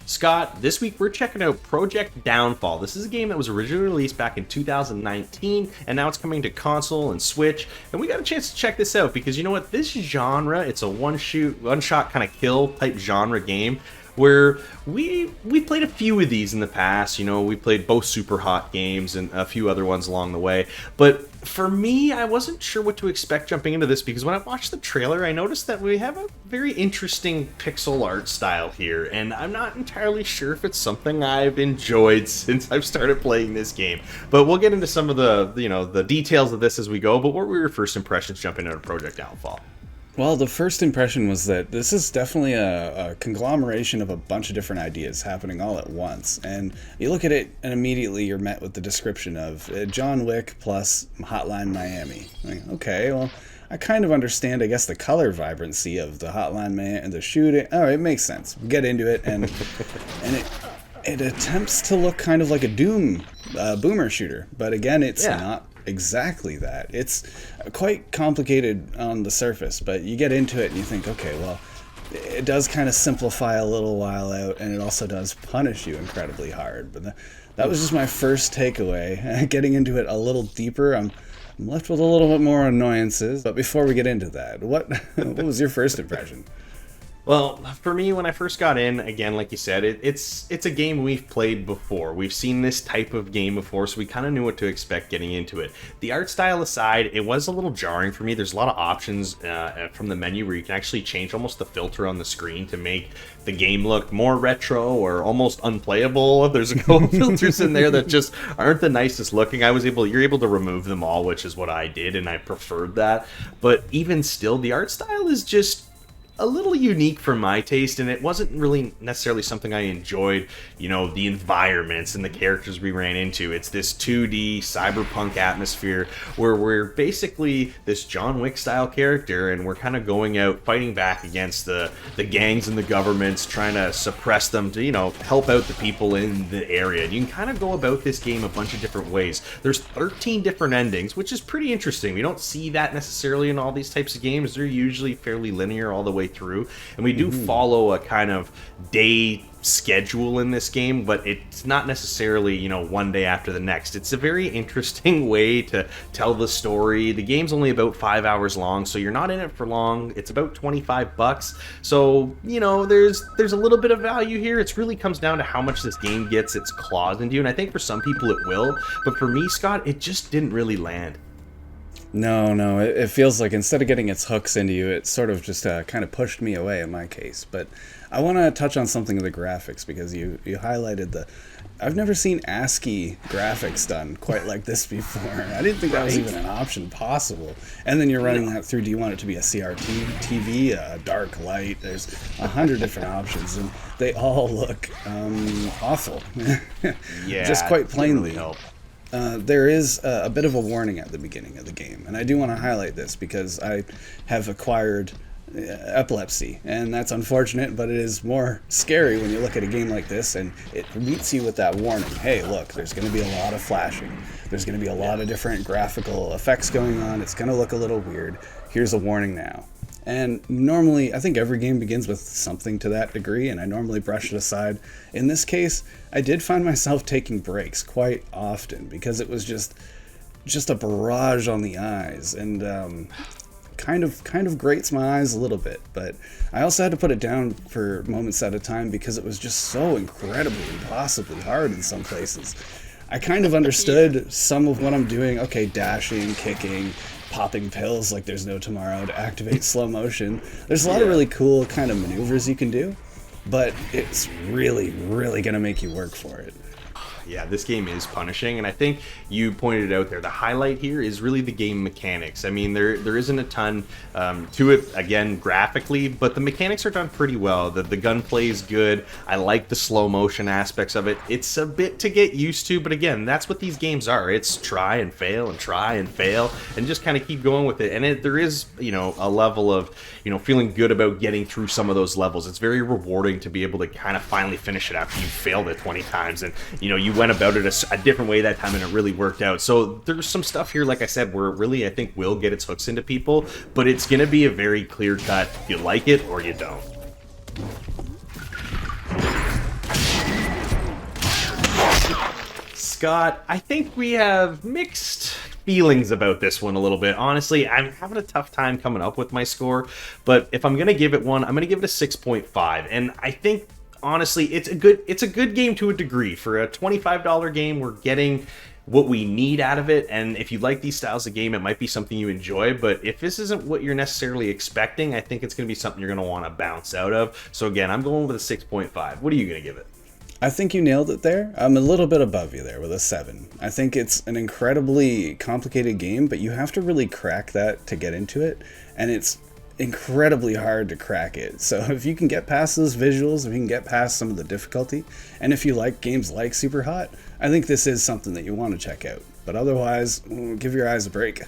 Scott, this week we're checking out Project Downfall. This is a game that was originally released back in 2019, and now it's coming to console and Switch. And we got a chance to check this out because you know what? This genre, it's a one-shot kind of kill type genre game where we played a few of these in the past. You know, we played both Super Hot games and a few other ones along the way. But for me, I wasn't sure what to expect jumping into this because when I watched the trailer, I noticed that we have a very interesting pixel art style here, and I'm not entirely sure if it's something I've enjoyed since I've started playing this game. But we'll get into some of the details of this as we go. But what were your first impressions jumping into Project Downfall? Well, the first impression was that this is definitely a conglomeration of a bunch of different ideas happening all at once. And you look at it, and immediately you're met with the description of John Wick plus Hotline Miami. Like, okay, well, I kind of understand, I guess, the color vibrancy of the Hotline Miami and the shooting. Oh, it makes sense. We get into it, and it attempts to look kind of like a Doom boomer shooter. But again, it's not exactly that. It's quite complicated on the surface, but you get into it and you think, okay, well, it does kind of simplify a little while out, and it also does punish you incredibly hard. But that was just my first takeaway. Getting into it a little deeper, I'm left with a little bit more annoyances. But before we get into that, what was your first impression? Well, for me, when I first got in, again, like you said, it's a game we've played before. We've seen this type of game before, so we kind of knew what to expect getting into it. The art style aside, it was a little jarring for me. There's a lot of options from the menu where you can actually change almost the filter on the screen to make the game look more retro or almost unplayable. There's a couple filters in there that just aren't the nicest looking. You're able to remove them all, which is what I did, and I preferred that. But even still, the art style is just a little unique for my taste, and it wasn't really necessarily something I enjoyed. You know, the environments and the characters we ran into. It's this 2D cyberpunk atmosphere where we're basically this John Wick style character, and we're kind of going out fighting back against the gangs and the governments, trying to suppress them to, you know, help out the people in the area. And you can kind of go about this game a bunch of different ways. There's 13 different endings, which is pretty interesting. We don't see that necessarily in all these types of games. They're usually fairly linear all the way through, and we do follow a kind of day schedule in this game, but it's not necessarily, you know, one day after the next. It's a very interesting way to tell the story. The game's only about 5 hours long, so you're not in it for long. It's about $25, so you know there's a little bit of value here. It really comes down to how much this game gets its claws into, and I think for some people it will, but for me, Scott, it just didn't really land. No, it feels like instead of getting its hooks into you, it sort of just kind of pushed me away in my case. But I want to touch on something of the graphics, because you highlighted I've never seen ASCII graphics done quite like this before. I didn't think that was even an option possible. And then you're running that through, do you want it to be a CRT TV, a dark light? There's 100 different options, and they all look awful. Just quite plainly. There is a bit of a warning at the beginning of the game, and I do want to highlight this because I have acquired epilepsy, and that's unfortunate, but it is more scary when you look at a game like this and it meets you with that warning. Hey, look, there's going to be a lot of flashing. There's going to be a lot of different graphical effects going on. It's going to look a little weird. Here's a warning now. And normally, I think every game begins with something to that degree, and I normally brush it aside. In this case, I did find myself taking breaks quite often because it was just a barrage on the eyes, and kind of grates my eyes a little bit. But I also had to put it down for moments at a time because it was just so incredibly, impossibly hard in some places. I kind of understood some of what I'm doing. Okay, dashing, kicking, popping pills like there's no tomorrow to activate slow motion. There's a lot of really cool kind of maneuvers you can do, but it's really, really going to make you work for it. Yeah, this game is punishing, and I think you pointed it out there. The highlight here is really the game mechanics. I mean, there isn't a ton to it, again, graphically, but the mechanics are done pretty well. The gunplay is good. I like the slow motion aspects of it. It's a bit to get used to, but again, that's what these games are. It's try and fail and try and fail and just kind of keep going with it. And there is, you know, a level of, you know, feeling good about getting through some of those levels. It's very rewarding to be able to kind of finally finish it after you failed it 20 times, and, you know, you went about it a different way that time and it really worked out. So there's some stuff here, like I said, where it really, I think, will get its hooks into people, but it's going to be a very clear cut, you like it or you don't. Scott, I think we have mixed feelings about this one a little bit. Honestly, I'm having a tough time coming up with my score, but if I'm going to give it one, I'm going to give it a 6.5. And I think honestly, it's a good game to a degree. For a $25 game, we're getting what we need out of it, and if you like these styles of game, it might be something you enjoy. But if this isn't what you're necessarily expecting, I think it's going to be something you're going to want to bounce out of. So again, I'm going with a 6.5. What are you going to give it? I think you nailed it there. I'm a little bit above you there with a 7. I think it's an incredibly complicated game, but you have to really crack that to get into it, and it's incredibly hard to crack it. So if you can get past those visuals, if you can get past some of the difficulty, and if you like games like Super Hot, I think this is something that you want to check out. But otherwise, give your eyes a break.